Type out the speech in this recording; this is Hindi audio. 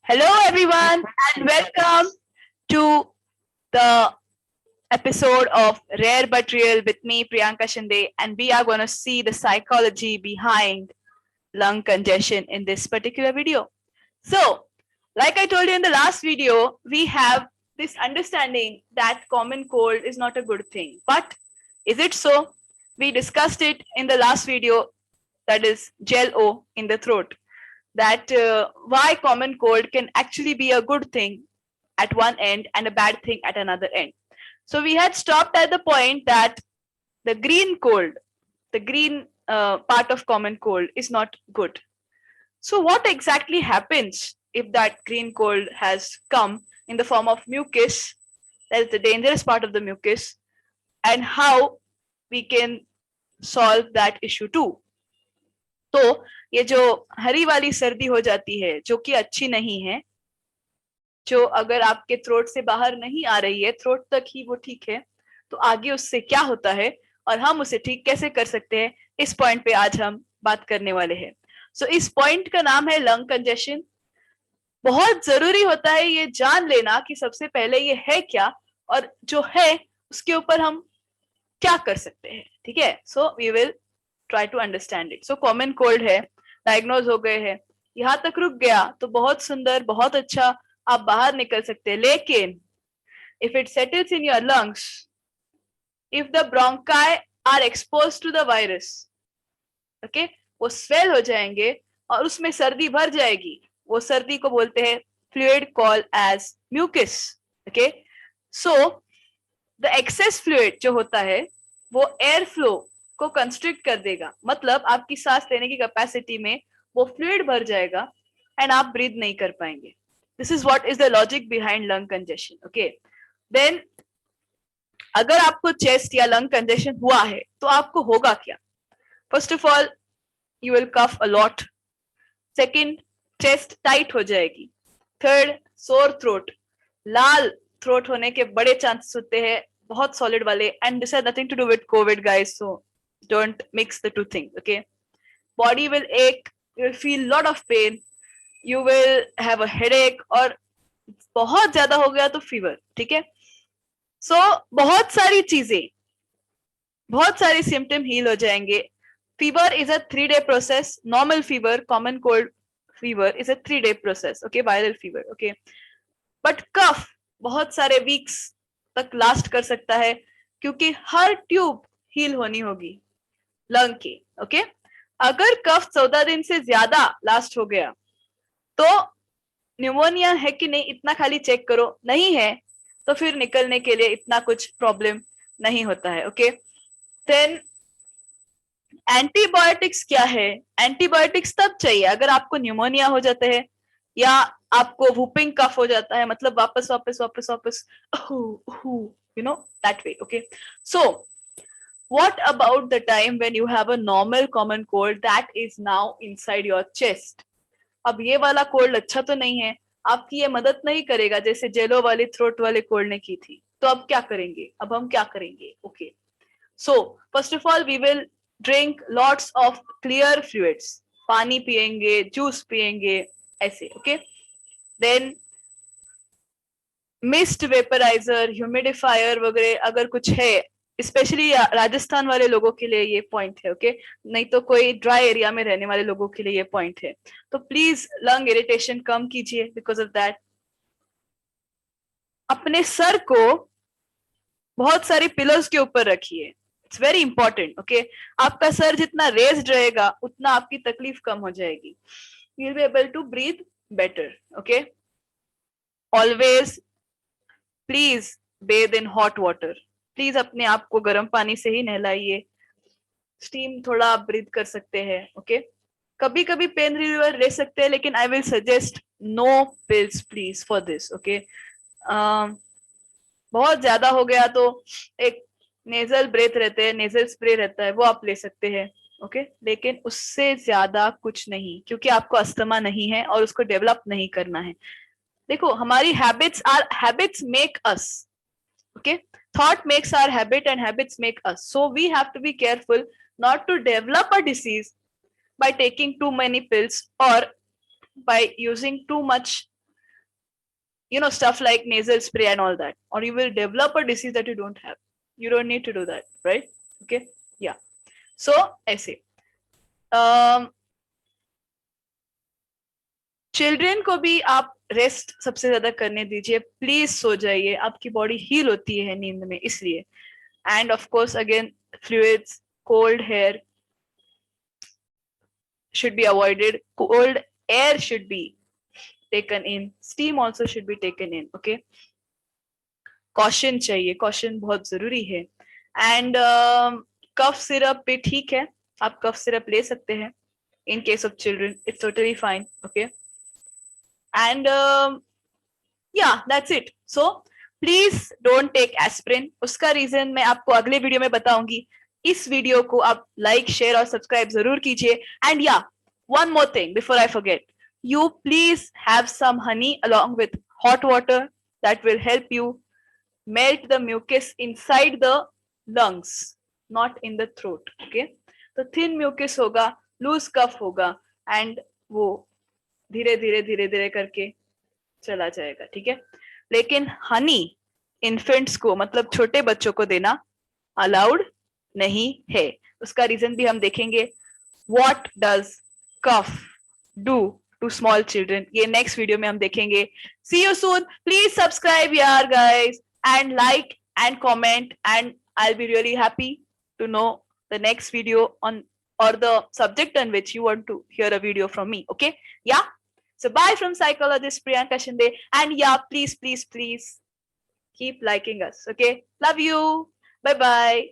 Hello, everyone, and welcome to the episode of Rare But Real with me, Priyanka Shinde, and we are going to see the psychology behind lung congestion in this particular video. So, like I told you in the last video, we have this understanding that common cold is not a good thing. But is it so? We discussed it in the last video, that is gel O in the throat, that why common cold can actually be a good thing at one end and a bad thing at another end. So we had stopped at the point that the green cold, the green part of common cold is not good. So what exactly happens if that green cold has come in the form of mucus? That is the dangerous part of the mucus, and how we can solve that issue too. तो ये जो हरी वाली सर्दी हो जाती है जो कि अच्छी नहीं है, जो अगर आपके थ्रोट से बाहर नहीं आ रही है, थ्रोट तक ही वो ठीक है, तो आगे उससे क्या होता है और हम उसे ठीक कैसे कर सकते हैं, इस पॉइंट पे आज हम बात करने वाले हैं. सो इस पॉइंट का नाम है लंग कंजेशन. बहुत जरूरी होता है ये जान लेना कि सबसे पहले ये है क्या और जो है उसके ऊपर हम क्या कर सकते हैं. ठीक है, so we will try to understand it. So common cold है, डायग्नोज हो गए हैं, यहाँ तक रुक गया तो बहुत सुंदर, बहुत अच्छा, आप बाहर निकल सकते हैं. लेकिन if it settles in your lungs, if the bronchi are exposed to the virus, okay, वो स्वेल हो जाएंगे और उसमें सर्दी भर जाएगी. वो सर्दी को बोलते हैं fluid called as mucus. okay, so the excess fluid जो होता है वो एयर फ्लो को कंस्ट्रिक्ट कर देगा. मतलब आपकी सांस लेने की कैपेसिटी में वो फ्लूइड भर जाएगा एंड आप ब्रीथ नहीं कर पाएंगे. This is what is the logic behind lung congestion. Okay, then अगर आपको चेस्ट या लंग कंजेशन हुआ है तो आपको होगा क्या? First of all, you will cough a lot. Second, chest tight हो जाएगी. थर्ड, सोर थ्रोट, लाल थ्रोट होने के बड़े चांसेस होते हैं, बहुत सॉलिड वाले. And this has nothing to do with covid guys, so don't mix the two things. Okay, body will ache, you will feel lot of pain, you will have a headache, और बहुत ज्यादा हो गया तो फीवर. ठीक है, सो बहुत सारी चीजें, बहुत सारे सिम्टम हील हो जाएंगे. Fever is a 3-day process. Normal fever, common cold fever is a 3-day process. Okay, viral fever. Okay, but cough बहुत सारे वीक्स तक लास्ट कर सकता है क्योंकि हर ट्यूब हील होनी होगी लंग की. ओके, अगर कफ 14 दिन से ज्यादा लास्ट हो गया तो न्यूमोनिया है कि नहीं इतना खाली चेक करो. नहीं है तो फिर निकलने के लिए इतना कुछ प्रॉब्लम नहीं होता है. ओके, देन एंटीबायोटिक्स क्या है? एंटीबायोटिक्स तब चाहिए अगर आपको न्यूमोनिया हो जाता है या आपको वूपिंग कफ हो जाता है, मतलब वापस वापस वापस वापस, you know, that way. Okay, so what about the time when you have a normal common cold that is now inside your chest? अब ये वाला कोल्ड अच्छा तो नहीं है, आपकी ये मदद नहीं करेगा जैसे जेलो वाले थ्रोट वाले कोल्ड ने की थी. तो अब क्या करेंगे? अब हम क्या करेंगे? Okay, so first of all we will drink lots of clear fluids. पानी पिएंगे, जूस पिएंगे, ऐसे. Okay, then mist vaporiser, humidifier वगैरह अगर कुछ है, स्पेशली राजस्थान वाले लोगों के लिए ये पॉइंट है. ओके, नहीं तो कोई ड्राई एरिया में रहने वाले लोगों के लिए ये पॉइंट है. तो प्लीज लंग इरिटेशन कम कीजिए बिकॉज ऑफ दैट. अपने सर को बहुत सारी पिलोज के ऊपर रखिए. It's very important. ओके, आपका सर जितना रेज्ड रहेगा उतना आपकी तकलीफ कम हो जाएगी. You will be able to breathe better. Okay, always please bathe in hot water. Please अपने आप को गर्म पानी से ही नहलाइए. स्टीम थोड़ा आप ब्रीथ कर सकते हैं. ओके, कभी कभी पेन रिलीवर ले सकते हैं, लेकिन I will suggest no pills please for this. Okay, बहुत ज्यादा हो गया तो एक नेजल ब्रेथ रहते हैं, नेजल स्प्रे रहता है, वो आप ले सकते हैं. ओके, लेकिन उससे ज्यादा कुछ नहीं, क्योंकि आपको अस्थमा नहीं है और उसको डेवलप नहीं करना है. देखो, हमारी habits make us. Okay, thought makes our habit and habits make us. So we have to be careful not to develop a disease by taking too many pills or by using too much stuff like nasal spray and all that, or you will develop a disease that you don't have. You don't need to do that, right? Okay, yeah. So ऐसे चिल्ड्रेन को भी आप रेस्ट सबसे ज्यादा करने दीजिए, प्लीज सो जाइए, आपकी बॉडी हील होती है नींद में, इसलिए. End of course again fluids, cold hair should be avoided, cold air should be taken in, steam also should be taken in. Okay, caution चाहिए, caution बहुत जरूरी है. एंड कफ सिरप भी ठीक है, आप कफ सिरप ले सकते हैं in case of children, it's totally fine. Okay, and yeah, that's it. So please don't take aspirin. उसका रीजन मैं आपको अगले वीडियो में बताऊंगी. इस वीडियो को आप लाइक, शेयर और सब्सक्राइब जरूर कीजिए. एंड या, one more thing before I forget, you please have some honey along with hot water. That will help you melt the mucus inside the lungs, not in the throat. Okay, तो thin mucus होगा, loose cough होगा, and वो धीरे धीरे धीरे धीरे करके चला जाएगा. ठीक है, लेकिन हनी इन्फेंट्स को, मतलब छोटे बच्चों को देना अलाउड नहीं है. उसका रीजन भी हम देखेंगे. What does cough do to small children, ये नेक्स्ट वीडियो में हम देखेंगे. See you soon. Please subscribe यार guys, and like and comment, and I will be really happy to know the next video on or the subject on which you want to hear a video from me. Okay, yeah. So bye from psychologist Priyanka Shinde, and yeah, please keep liking us. Okay, love you. Bye bye.